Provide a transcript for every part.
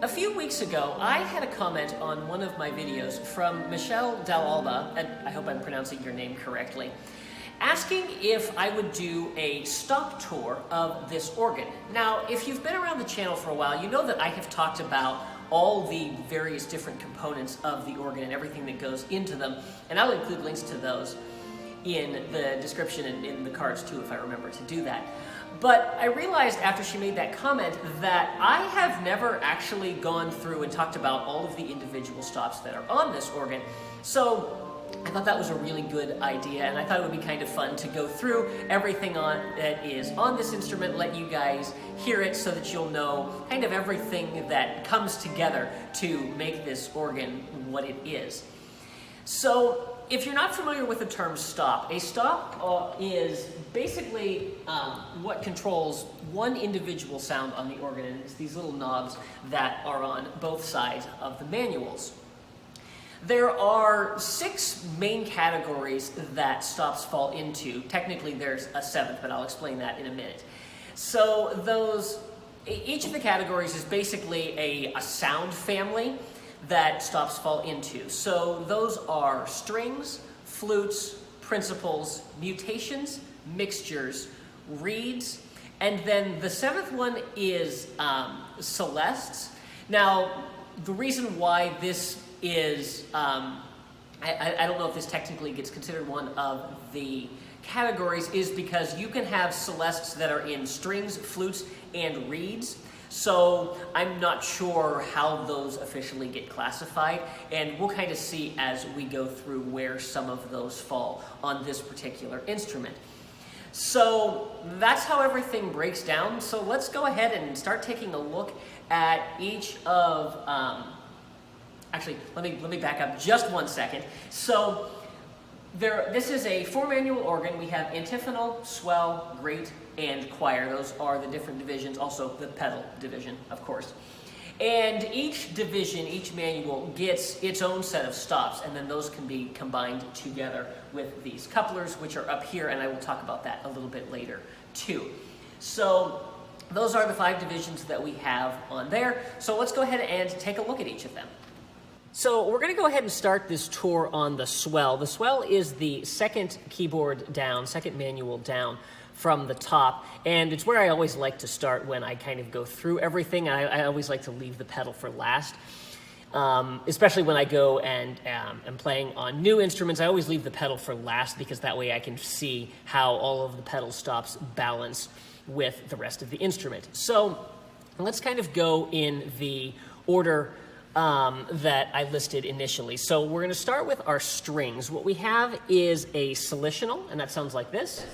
A few weeks ago, I had a comment on one of my videos from Michelle Dalalba, and I hope I'm pronouncing your name correctly, asking if I would do a stop tour of this organ. Now, if you've been around the channel for a while, you know that I have talked about all the various different components of the organ and everything that goes into them, and I'll include links to those in the description and in the cards too, if I remember to do that. But I realized after she made that comment that I have never actually gone through and talked about all of the individual stops that are on this organ. So I thought that was a really good idea, and I thought it would be kind of fun to go through everything that is on this instrument, let you guys hear it so that you'll know kind of everything that comes together to make this organ what it is. So if you're not familiar with the term stop, a stop is basically what controls one individual sound on the organ, and it's these little knobs that are on both sides of the manuals. There are 6 main categories that stops fall into. Technically there's a 7th, but I'll explain that in a minute. So each of the categories is basically a sound family that stops fall into. So those are strings, flutes, principals, mutations, mixtures, reeds, and then the 7th one is celestes. Now, the reason why this is, I don't know if this technically gets considered one of the categories, is because you can have celestes that are in strings, flutes, and reeds. So I'm not sure how those officially get classified, and we'll kind of see as we go through where some of those fall on this particular instrument. So that's how everything breaks down. So let's go ahead and start taking a look at each of, actually, let me back up just one second. So this is a 4-manual organ. We have antiphonal, swell, grate, and choir. Those are the different divisions, also the pedal division, of course. And each division, each manual, gets its own set of stops, and then those can be combined together with these couplers, which are up here, and I will talk about that a little bit later, too. So those are the 5 divisions that we have on there. So let's go ahead and take a look at each of them. So we're going to go ahead and start this tour on the Swell. The Swell is the second keyboard down, second manual down from the top, and it's where I always like to start when I kind of go through everything. I always like to leave the pedal for last, especially when I go and am playing on new instruments. I always leave the pedal for last because that way I can see how all of the pedal stops balance with the rest of the instrument. So let's kind of go in the order that I listed initially. So we're going to start with our strings. What we have is a solitional, and that sounds like this.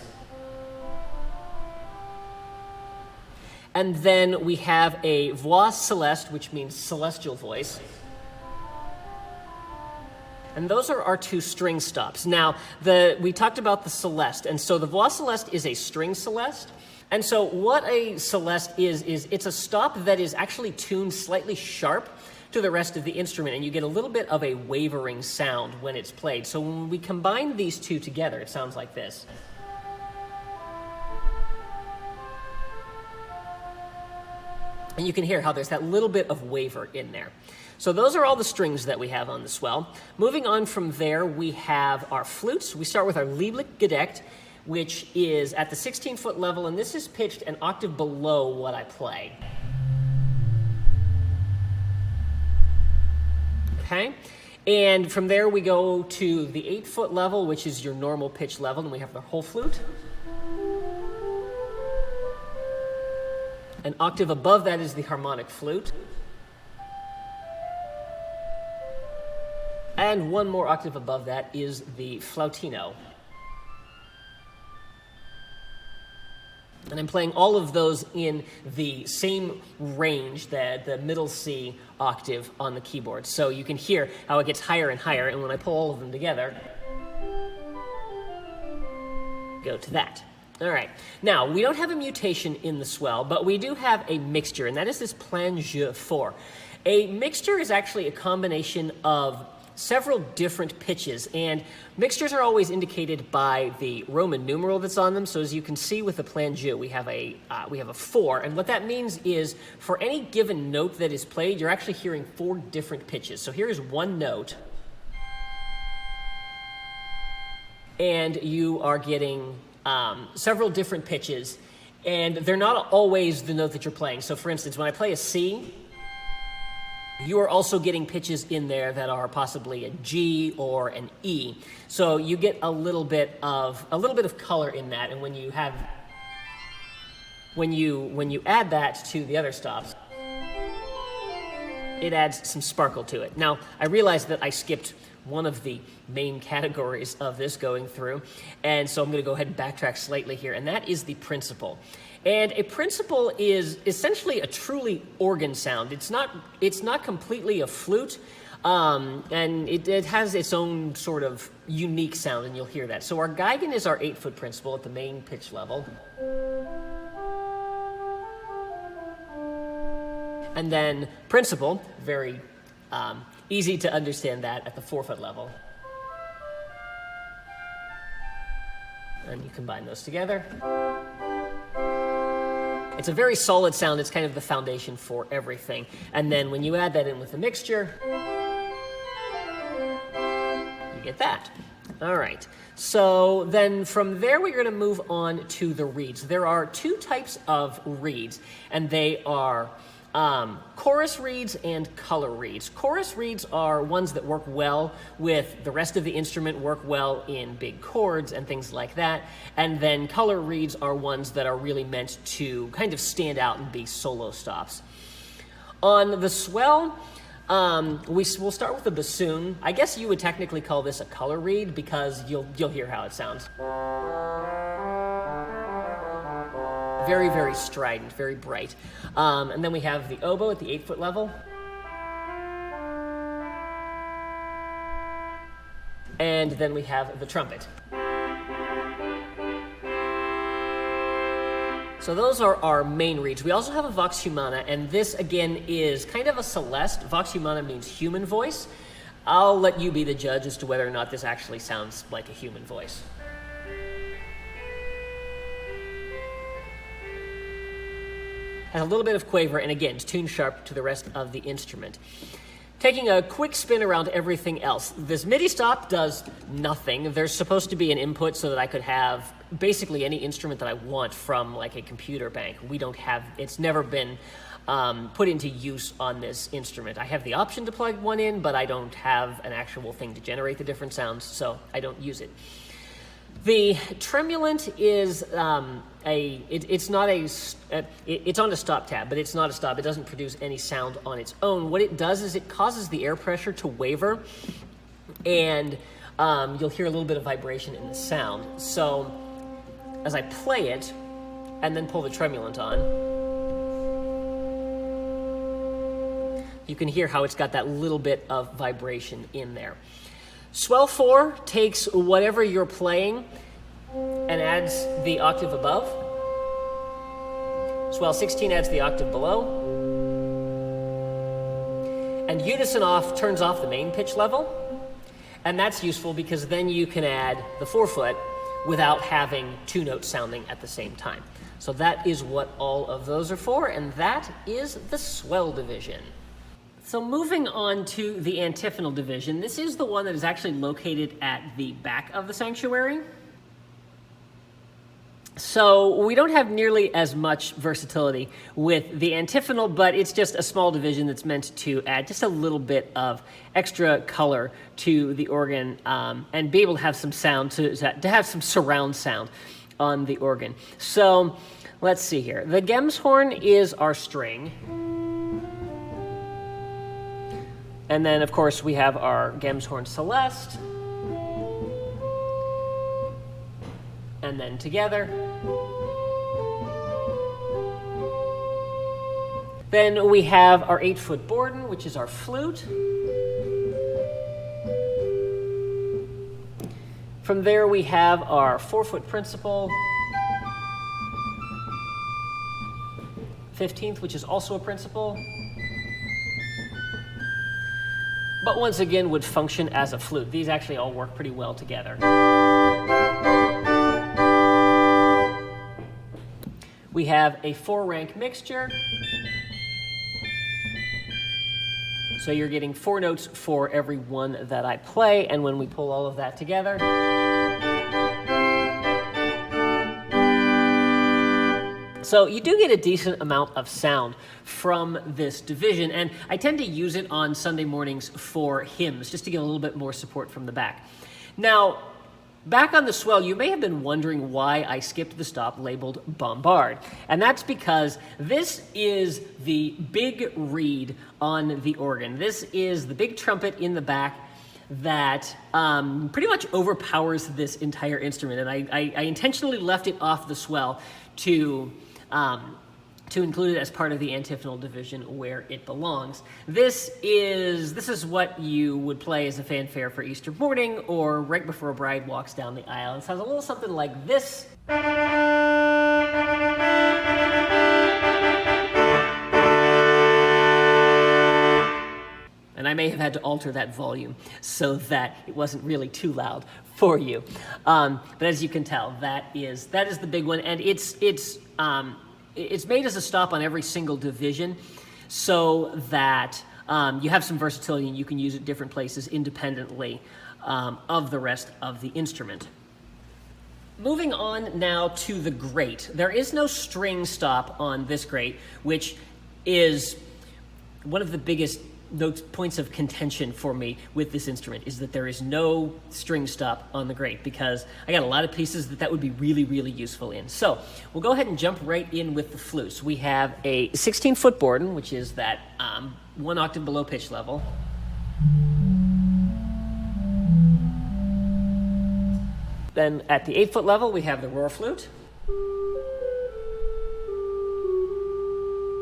And then we have a voix céleste, which means celestial voice. And those are our 2 string stops. Now, we talked about the celeste, and so the voix céleste is a string celeste. And so what a celeste is it's a stop that is actually tuned slightly sharp to the rest of the instrument, and you get a little bit of a wavering sound when it's played. So when we combine these 2 together, it sounds like this. And you can hear how there's that little bit of waver in there. So those are all the strings that we have on the Swell. Moving on from there, we have our flutes. We start with our Lieblich gedeckt, which is at the 16-foot level, and this is pitched an octave below what I play. Okay, and from there we go to the 8-foot level, which is your normal pitch level, and we have the whole flute. An octave above that is the harmonic flute. And one more octave above that is the flautino. And I'm playing all of those in the same range, the middle C octave on the keyboard. So you can hear how it gets higher and higher, and when I pull all of them together, go to that. All right, now we don't have a mutation in the Swell, but we do have a mixture, and that is this plan jeu 4. A mixture is actually a combination of several different pitches, and mixtures are always indicated by the Roman numeral that's on them. So as you can see with the plan jeu, we have a 4, and what that means is for any given note that is played, you're actually hearing 4 different pitches. So here is one note, and you are getting several different pitches, and they're not always the note that you're playing. So for instance, when I play a C, you are also getting pitches in there that are possibly a G or an E. So you get a little bit of color in that, and when you add that to the other stops, it adds some sparkle to it. Now, I realize that I skipped one of the main categories of this going through, and so I'm going to go ahead and backtrack slightly here, and that is the principal. And a principal is essentially a truly organ sound. It's not completely a flute, and it has its own sort of unique sound, and you'll hear that. So our Geigen is our 8-foot principal at the main pitch level. And then principal, very easy to understand that, at the 4-foot level. And you combine those together. It's a very solid sound. It's kind of the foundation for everything. And then when you add that in with the mixture, you get that. All right. So then from there, we're going to move on to the reeds. There are 2 types of reeds, and they are chorus reeds and color reeds. Chorus reeds are ones that work well with the rest of the instrument, work well in big chords and things like that. And then color reeds are ones that are really meant to kind of stand out and be solo stops. On the swell, we'll start with the bassoon. I guess you would technically call this a color reed because you'll hear how it sounds. Very, very strident, very bright. And then we have the oboe at the 8-foot level. And then we have the trumpet. So those are our main reeds. We also have a vox humana, and this again is kind of a celeste. Vox humana means human voice. I'll let you be the judge as to whether or not this actually sounds like a human voice. Has a little bit of quaver, and again, it's tuned sharp to the rest of the instrument. Taking a quick spin around everything else. This MIDI stop does nothing. There's supposed to be an input so that I could have basically any instrument that I want from like a computer bank. We don't have, it's never been put into use on this instrument. I have the option to plug one in, but I don't have an actual thing to generate the different sounds, so I don't use it. The tremulant is it's on a stop tab, but it's not a stop. It doesn't produce any sound on its own. What it does is it causes the air pressure to waver, and you'll hear a little bit of vibration in the sound. So as I play it and then pull the tremulant on, you can hear how it's got that little bit of vibration in there. Swell 4 takes whatever you're playing and adds the octave above. Swell 16 adds the octave below. And unison off turns off the main pitch level. And that's useful because then you can add the 4-foot without having 2 notes sounding at the same time. So that is what all of those are for, and that is the swell division. So moving on to the antiphonal division, this is the one that is actually located at the back of the sanctuary. So we don't have nearly as much versatility with the antiphonal, but it's just a small division that's meant to add just a little bit of extra color to the organ and be able to have some sound, to have some surround sound on the organ. So let's see here. The Gemshorn is our string. And then, of course, we have our Gemshorn Celeste. And then together. Then we have our 8-foot Borden, which is our flute. From there, we have our 4-foot principal. 15th, which is also a principal. but once again would function as a flute. These actually all work pretty well together. We have a 4-rank mixture. So you're getting 4 notes for every one that I play, and when we pull all of that together, so you do get a decent amount of sound from this division, and I tend to use it on Sunday mornings for hymns, just to get a little bit more support from the back. Now, back on the Swell, you may have been wondering why I skipped the stop labeled bombard, and that's because this is the big reed on the organ. This is the big trumpet in the back that pretty much overpowers this entire instrument, and I intentionally left it off the Swell to include it as part of the antiphonal division where it belongs. This is what you would play as a fanfare for Easter morning or right before a bride walks down the aisle. It sounds a little something like this. And I may have had to alter that volume so that it wasn't really too loud for you. But as you can tell, that is the big one, and it's made as a stop on every single division so that you have some versatility and you can use it different places independently of the rest of the instrument. Moving on now to the grate. There is no string stop on this grate, which is one of the biggest points of contention for me with this instrument, is that there is no string stop on the grate, because I got a lot of pieces that would be really, really useful in. So we'll go ahead and jump right in with the flutes. We have a 16-foot Borden, which is that 1 octave below pitch level. Then at the 8-foot level, we have the roar flute.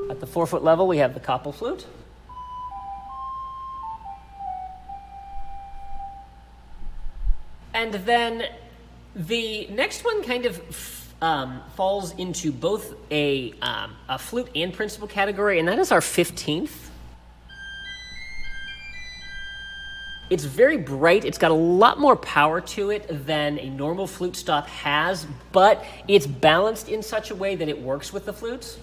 At the 4-foot level, we have the koppel flute. And then the next one kind of falls into both a flute and principal category, and that is our 15th. It's very bright. It's got a lot more power to it than a normal flute stop has, but it's balanced in such a way that it works with the flutes.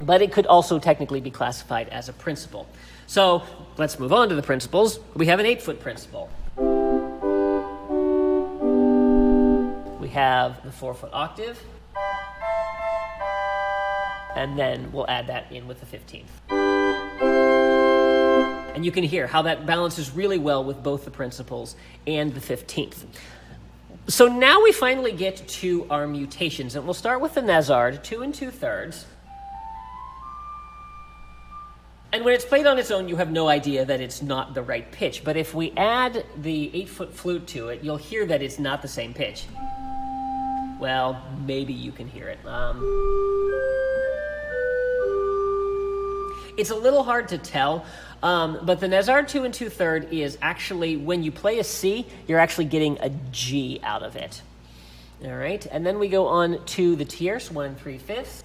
But it could also technically be classified as a principal. So let's move on to the principals. We have an 8-foot principal. We have the 4-foot octave. And then we'll add that in with the 15th. And you can hear how that balances really well with both the principals and the 15th. So now we finally get to our mutations, and we'll start with the Nazard, 2 2/3. And when it's played on its own, you have no idea that it's not the right pitch. But if we add the 8-foot flute to it, you'll hear that it's not the same pitch. Well, maybe you can hear it. It's a little hard to tell, but the Nazard 2 2/3 is actually, when you play a C, you're actually getting a G out of it. All right, and then we go on to the tierce, 1 3/5.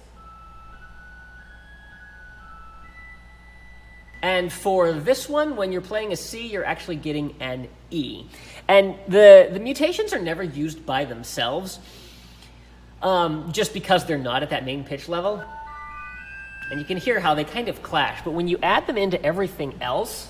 And for this one, when you're playing a C, you're actually getting an E. And the mutations are never used by themselves, just because they're not at that main pitch level. And you can hear how they kind of clash. But when you add them into everything else,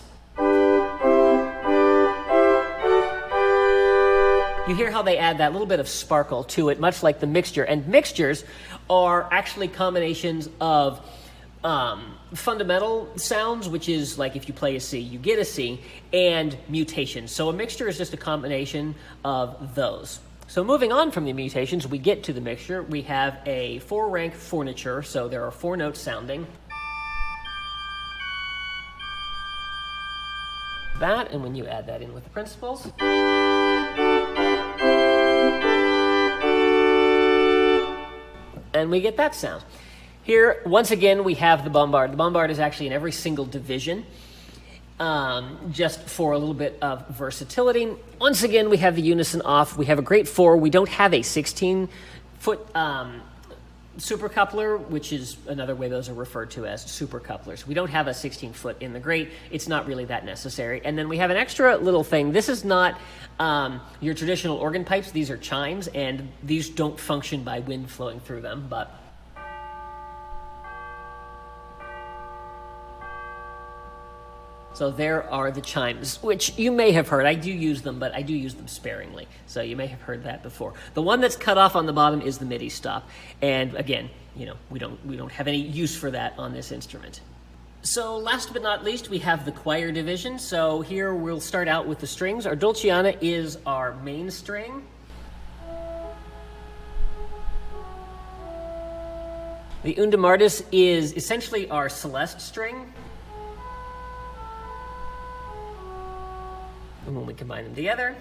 you hear how they add that little bit of sparkle to it, much like the mixture. And mixtures are actually combinations of fundamental sounds, which is like if you play a C, you get a C, and mutations. So a mixture is just a combination of those. So moving on from the mutations, we get to the mixture. We have a 4-rank forniture, so there are 4 notes sounding. That, and when you add that in with the principals, and we get that sound. Here, once again, we have the bombard. The bombard is actually in every single division, just for a little bit of versatility. Once again, we have the unison off. We have a great 4. We don't have a 16-foot supercoupler, which is another way those are referred to as supercouplers. We don't have a 16-foot in the grate. It's not really that necessary. And then we have an extra little thing. This is not your traditional organ pipes. These are chimes, and these don't function by wind flowing through them, but so there are the chimes, which you may have heard. I do use them, but I do use them sparingly. So you may have heard that before. The one that's cut off on the bottom is the MIDI stop. And again, you know, we don't have any use for that on this instrument. So last but not least, we have the choir division. So here we'll start out with the strings. Our Dolciana is our main string. The Undamardis is essentially our celeste string. And when we combine them together,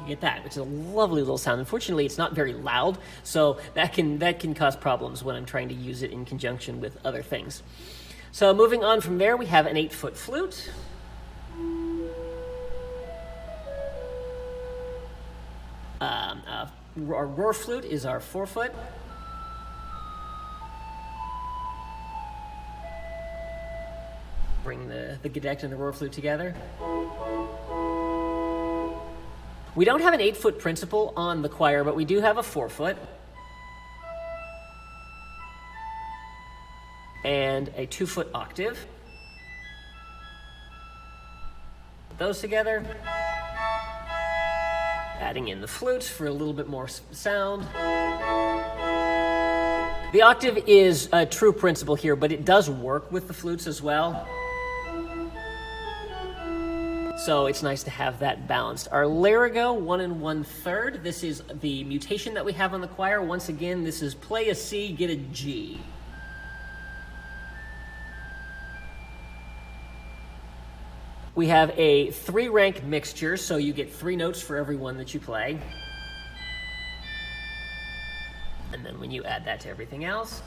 you get that, which is a lovely little sound. Unfortunately, it's not very loud, so that can cause problems when I'm trying to use it in conjunction with other things. So moving on from there, we have an 8-foot flute. Our roar flute is our 4-foot. Bring the gedect and the roar flute together. We don't have an 8-foot principal on the choir, but we do have a 4-foot. And a 2-foot octave. Put those together. Adding in the flutes for a little bit more sound. The octave is a true principal here, but it does work with the flutes as well. So it's nice to have that balanced. Our Larigo, 1 1/3. This is the mutation that we have on the choir. Once again, this is play a C, get a G. We have a 3-rank mixture, so you get 3 notes for every one that you play. And then when you add that to everything else,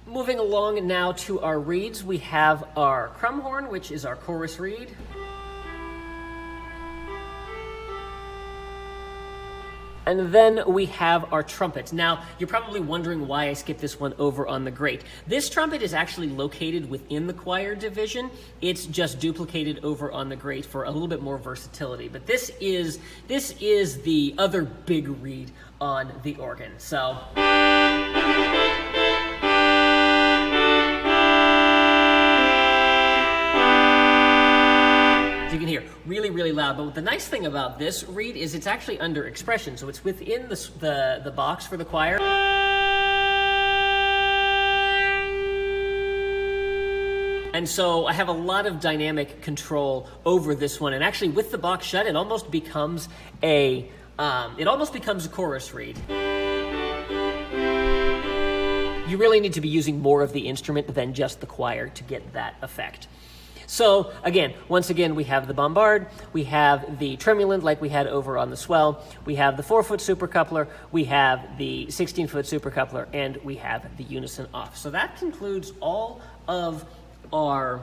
moving along now to our reeds, we have our crumhorn, which is our chorus reed. And then we have our trumpets. Now, you're probably wondering why I skipped this one over on the grate. This trumpet is actually located within the choir division. It's just duplicated over on the grate for a little bit more versatility. But this is the other big reed on the organ. So you can hear really, really loud. But the nice thing about this reed is it's actually under expression, so it's within the box for the choir. And so I have a lot of dynamic control over this one. And actually, with the box shut, it almost becomes a chorus reed. You really need to be using more of the instrument than just the choir to get that effect. So again, once again, we have the bombard, we have the tremulant like we had over on the Swell, we have the 4-foot supercoupler, we have the 16-foot supercoupler, and we have the unison off. So that concludes all of our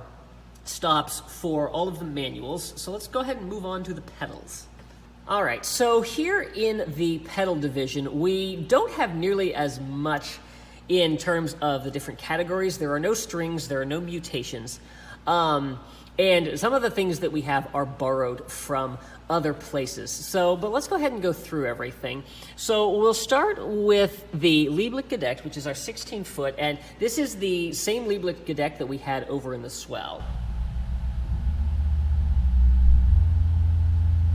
stops for all of the manuals. So let's go ahead and move on to the pedals. All right, so here in the pedal division, we don't have nearly as much in terms of the different categories. There are no strings, there are no mutations. And some of the things that we have are borrowed from other places. But let's go ahead and go through everything. So we'll start with the Lieblich Gedeckt, which is our 16-foot, and this is the same Lieblich Gedeckt that we had over in the Swell.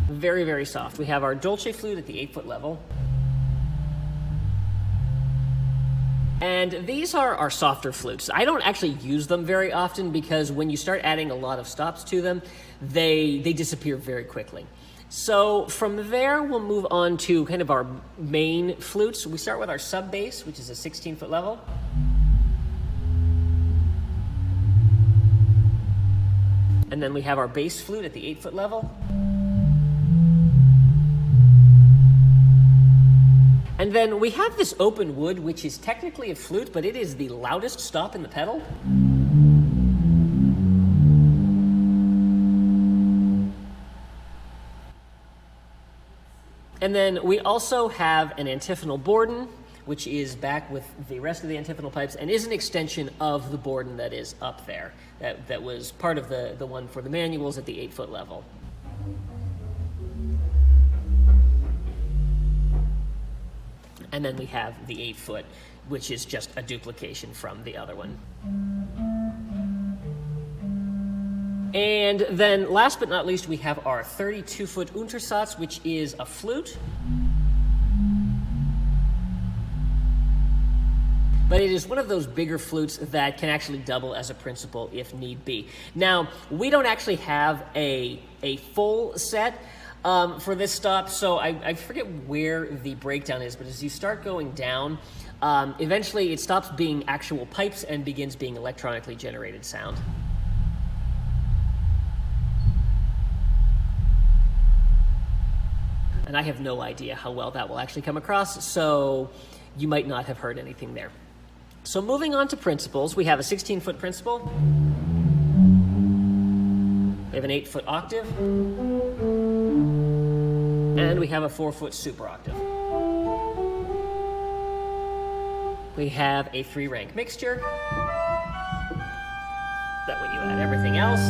Very, very soft. We have our Dolce flute at the 8-foot level. And these are our softer flutes. I don't actually use them very often because when you start adding a lot of stops to them, they disappear very quickly. So from there, we'll move on to kind of our main flutes. We start with our sub bass, which is a 16-foot level. And then we have our bass flute at the 8-foot level. And then we have this open wood, which is technically a flute, but it is the loudest stop in the pedal. And then we also have an antiphonal bourdon, which is back with the rest of the antiphonal pipes and is an extension of the bourdon that is up there. That was part of the one for the manuals at the 8-foot level. And then we have the 8-foot, which is just a duplication from the other one. And then last but not least, we have our 32-foot Untersatz, which is a flute. But it is one of those bigger flutes that can actually double as a principal if need be. Now, we don't actually have a full set for this stop, so I forget where the breakdown is, but as you start going down, eventually it stops being actual pipes and begins being electronically generated sound. And I have no idea how well that will actually come across, so you might not have heard anything there. So moving on to principals, we have a 16-foot principal. We have an 8-foot octave. And we have a 4-foot super octave. We have a 3-rank mixture. That way you add everything else.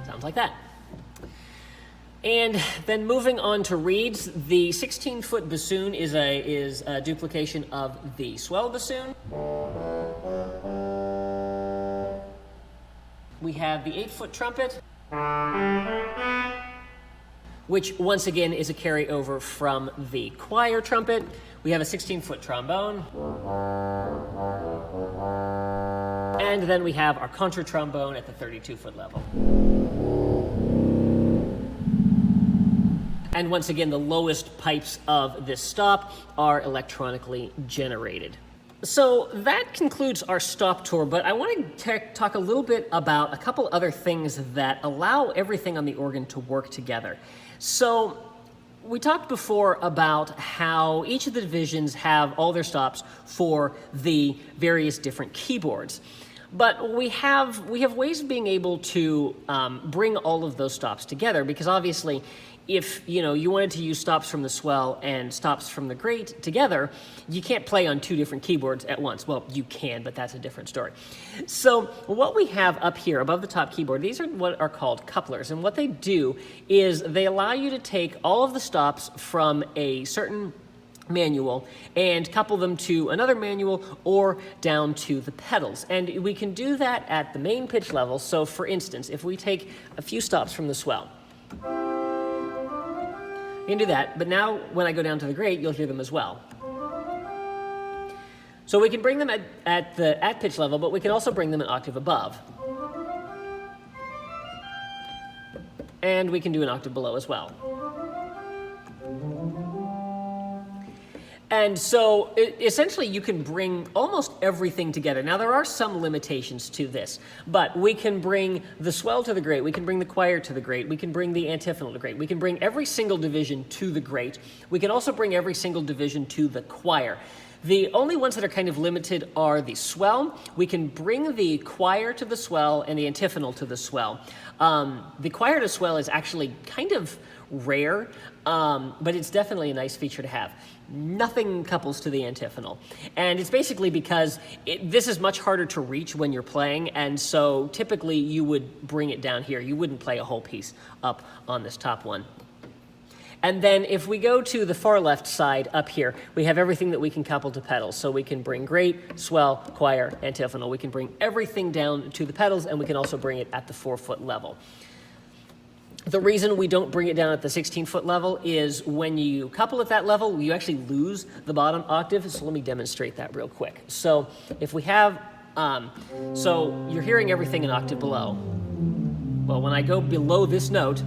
Sounds like that. And then moving on to reeds, the 16-foot bassoon is a duplication of the Swell bassoon. We have the 8-foot trumpet, which once again is a carryover from the choir trumpet. We have a 16-foot trombone. And then we have our contra trombone at the 32-foot level. And once again, the lowest pipes of this stop are electronically generated. So that concludes our stop tour, but I want to talk a little bit about a couple other things that allow everything on the organ to work together. So we talked before about how each of the divisions have all their stops for the various different keyboards. But we have ways of being able to bring all of those stops together, because obviously if you wanted to use stops from the Swell and stops from the Great together, you can't play on two different keyboards at once. Well, you can, but that's a different story. So what we have up here above the top keyboard, these are what are called couplers, and what they do is they allow you to take all of the stops from a certain manual and couple them to another manual or down to the pedals. And we can do that at the main pitch level. So for instance, if we take a few stops from the Swell, we can do that, but now when I go down to the Great, you'll hear them as well. So we can bring them at pitch level, but we can also bring them an octave above. And we can do an octave below as well. And so essentially you can bring almost everything together. Now there are some limitations to this, but we can bring the Swell to the Great, we can bring the choir to the Great, we can bring the antiphonal to the Great, we can bring every single division to the Great, we can also bring every single division to the choir. The only ones that are kind of limited are the Swell. We can bring the choir to the Swell and the antiphonal to the Swell. The choir to Swell is actually kind of rare, but it's definitely a nice feature to have. Nothing couples to the antiphonal. And it's basically because this is much harder to reach when you're playing, and so typically you would bring it down here. You wouldn't play a whole piece up on this top one. And then if we go to the far left side up here, we have everything that we can couple to pedals. So we can bring Great, Swell, choir, antiphonal. We can bring everything down to the pedals, and we can also bring it at the 4-foot level. The reason we don't bring it down at the 16-foot level is when you couple at that level, you actually lose the bottom octave. So let me demonstrate that real quick. So if we have, so you're hearing everything an octave below. Well, when I go below this note,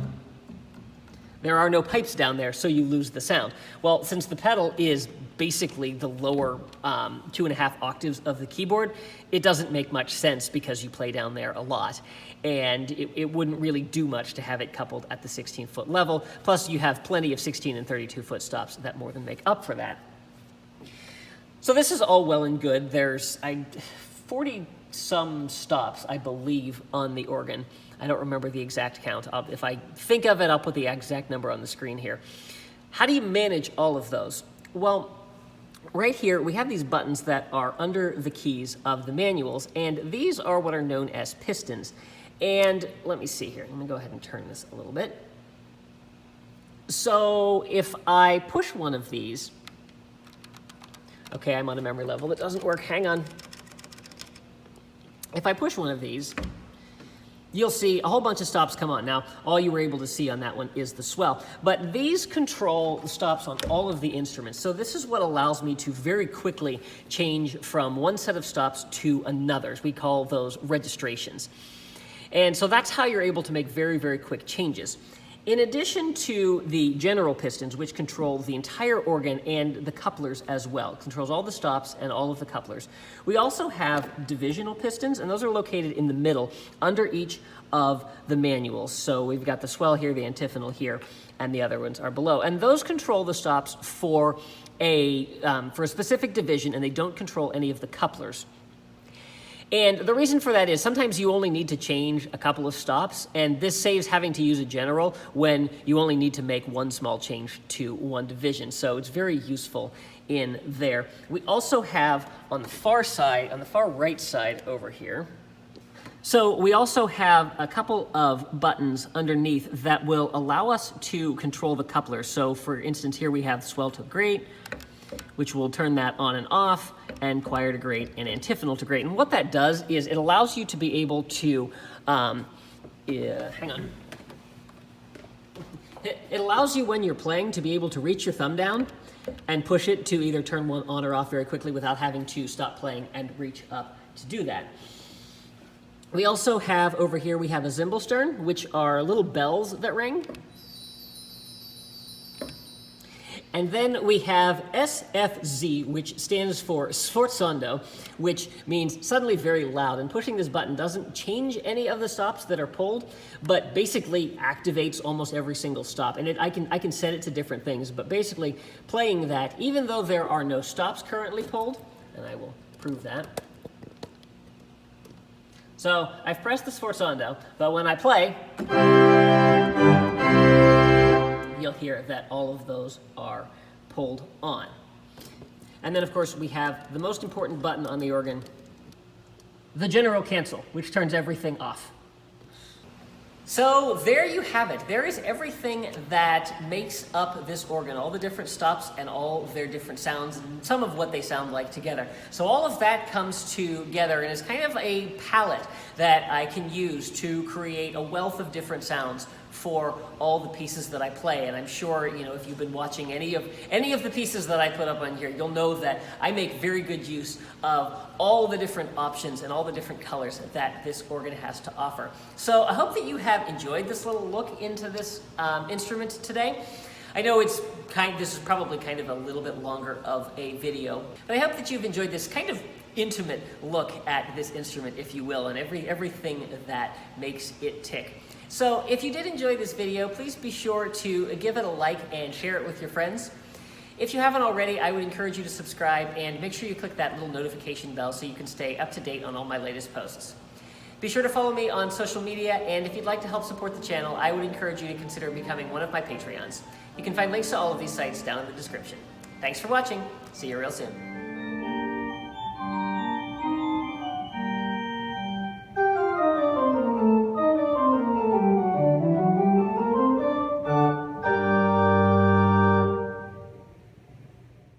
there are no pipes down there, so you lose the sound. Well, since the pedal is basically the lower 2.5 octaves of the keyboard, it doesn't make much sense because you play down there a lot. And it wouldn't really do much to have it coupled at the 16-foot level. Plus, you have plenty of 16 and 32-foot stops that more than make up for that. So this is all well and good. 40 some stops, I believe, on the organ. I don't remember the exact count. If I think of it, I'll put the exact number on the screen here. How do you manage all of those? Well, right here, we have these buttons that are under the keys of the manuals, and these are what are known as pistons. And let me see here. Let me go ahead and turn this a little bit. So if I push one of these, okay, I'm on a memory level that doesn't work. Hang on. If I push one of these, you'll see a whole bunch of stops come on. Now, all you were able to see on that one is the swell. But these control the stops on all of the instruments. So this is what allows me to very quickly change from one set of stops to another. We call those registrations. And so that's how you're able to make very, very quick changes. In addition to the general pistons, which control the entire organ and the couplers as well, it controls all the stops and all of the couplers, we also have divisional pistons, and those are located in the middle under each of the manuals. So we've got the swell here, the antiphonal here, and the other ones are below. And those control the stops for a specific division, and they don't control any of the couplers. And the reason for that is sometimes you only need to change a couple of stops, and this saves having to use a general when you only need to make one small change to one division. So it's very useful in there. We also have on the far side, on the far right side over here, so we also have a couple of buttons underneath that will allow us to control the couplers. So for instance, here we have swell to great, which will turn that on and off, and choir to great and antiphonal to great. And what that does is it allows you to be able to, hang on. It allows you when you're playing to be able to reach your thumb down and push it to either turn one on or off very quickly without having to stop playing and reach up to do that. We also have over here, we have a Zimbelstern, which are little bells that ring. And then we have SFZ, which stands for sforzando, which means suddenly very loud. And pushing this button doesn't change any of the stops that are pulled, but basically activates almost every single stop. And I can set it to different things, but basically playing that, even though there are no stops currently pulled, and I will prove that. So I've pressed the sforzando, but when I play, you'll hear that all of those are pulled on. And then of course we have the most important button on the organ, the general cancel, which turns everything off. So there you have it. There is everything that makes up this organ, all the different stops and all their different sounds, and some of what they sound like together. So all of that comes together and is kind of a palette that I can use to create a wealth of different sounds for all the pieces that I play. And I'm sure, you know, if you've been watching any of the pieces that I put up on here, you'll know that I make very good use of all the different options and all the different colors that this organ has to offer. So I hope that you have enjoyed this little look into this instrument today. I know this is probably kind of a little bit longer of a video, but I hope that you've enjoyed this kind of intimate look at this instrument, if you will, and everything that makes it tick. So if you did enjoy this video, please be sure to give it a like and share it with your friends. If you haven't already, I would encourage you to subscribe and make sure you click that little notification bell so you can stay up to date on all my latest posts. Be sure to follow me on social media, and if you'd like to help support the channel, I would encourage you to consider becoming one of my Patreons. You can find links to all of these sites down in the description. Thanks for watching. See you real soon.